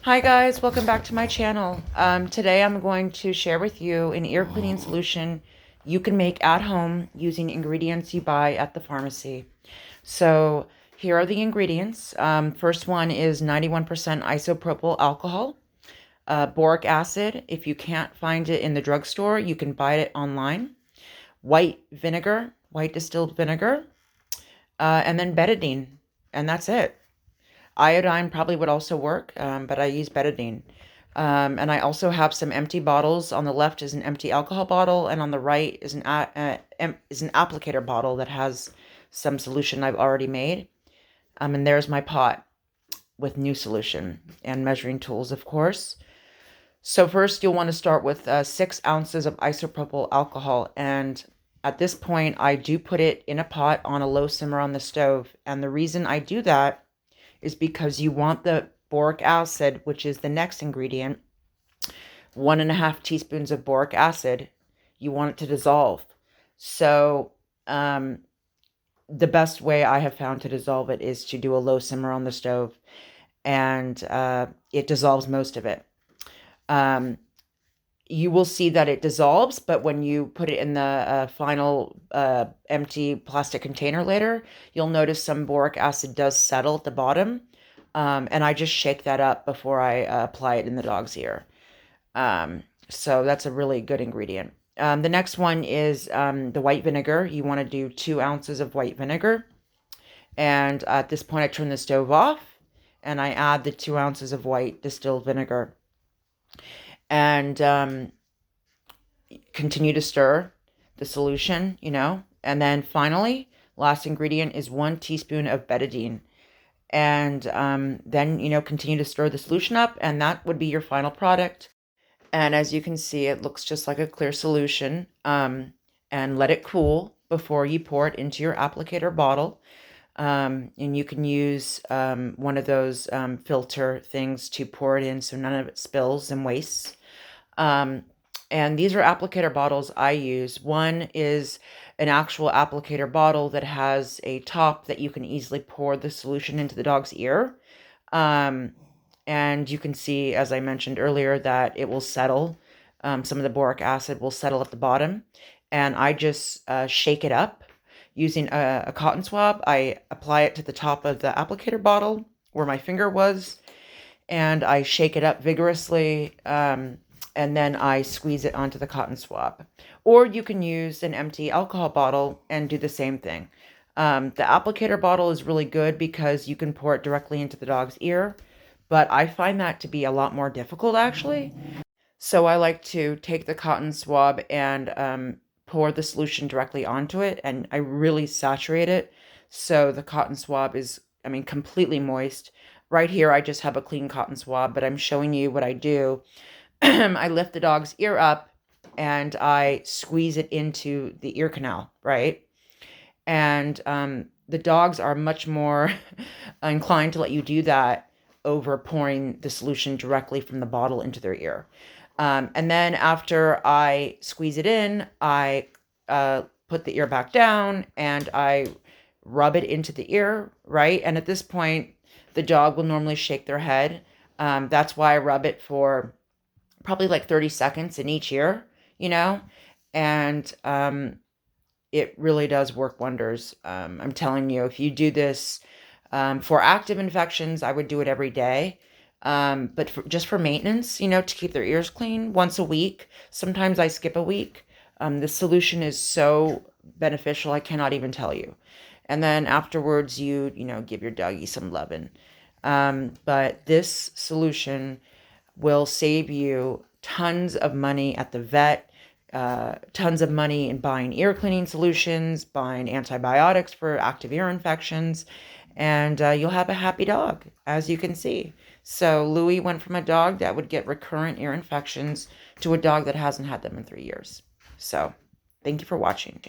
Hi guys, welcome back to my channel. Today I'm going to share with you an ear cleaning solution you can make at home using ingredients you buy at the pharmacy. So here are the ingredients. First one is 91% isopropyl alcohol, boric acid. If you can't find it in the drugstore, you can buy it online. White vinegar, white distilled vinegar, and then betadine, and that's it. Iodine probably would also work, but I use betadine. And I also have some empty bottles. On the left is an empty alcohol bottle, and on the right is an applicator bottle that has some solution I've already made. And there's my pot with new solution and measuring tools, of course. So first you'll want to start with 6 ounces of isopropyl alcohol. And at this point, I do put it in a pot on a low simmer on the stove. And the reason I do that is because you want the boric acid, which is the next ingredient, 1.5 teaspoons of boric acid, you want it to dissolve. So the best way I have found to dissolve it is to do a low simmer on the stove, and it dissolves most of it. You will see that it dissolves, but when you put it in the final empty plastic container later, you'll notice some boric acid does settle at the bottom. And I just shake that up before I apply it in the dog's ear. So that's a really good ingredient. The next one is the white vinegar. You want to do 2 ounces of white vinegar. And at this point, I turn the stove off and I add the 2 ounces of white distilled vinegar. And continue to stir the solution, and then finally, last ingredient is 1 teaspoon of betadine. And then, continue to stir the solution up, and that would be your final product. And as you can see, it looks just like a clear solution. And let it cool before you pour it into your applicator bottle. And you can use one of those filter things to pour it in so none of it spills and wastes. And these are applicator bottles I use. One is an actual applicator bottle that has a top that you can easily pour the solution into the dog's ear. And you can see, as I mentioned earlier, that it will settle. Some of the boric acid will settle at the bottom. And I just shake it up using a cotton swab. I apply it to the top of the applicator bottle where my finger was, and I shake it up vigorously, and then I squeeze it onto the cotton swab. Or you can use an empty alcohol bottle and do the same thing. The applicator bottle is really good because you can pour it directly into the dog's ear, but I find that to be a lot more difficult, actually. So I like to take the cotton swab and pour the solution directly onto it, and I really saturate it so the cotton swab is, completely moist. Right here, I just have a clean cotton swab, but I'm showing you what I do. I lift the dog's ear up and I squeeze it into the ear canal, right? And the dogs are much more inclined to let you do that over pouring the solution directly from the bottle into their ear. And then after I squeeze it in, I put the ear back down and I rub it into the ear, right? And at this point, the dog will normally shake their head. That's why I rub it for probably like 30 seconds in each ear, and it really does work wonders. I'm telling you, if you do this for active infections, I would do it every day. But just for maintenance, to keep their ears clean once a week. Sometimes I skip a week. The solution is so beneficial, I cannot even tell you. And then afterwards, you give your doggy some loving. But this solution will save you tons of money at the vet, tons of money in buying ear cleaning solutions, buying antibiotics for active ear infections, and you'll have a happy dog, as you can see. So Louis went from a dog that would get recurrent ear infections to a dog that hasn't had them in 3 years. So thank you for watching.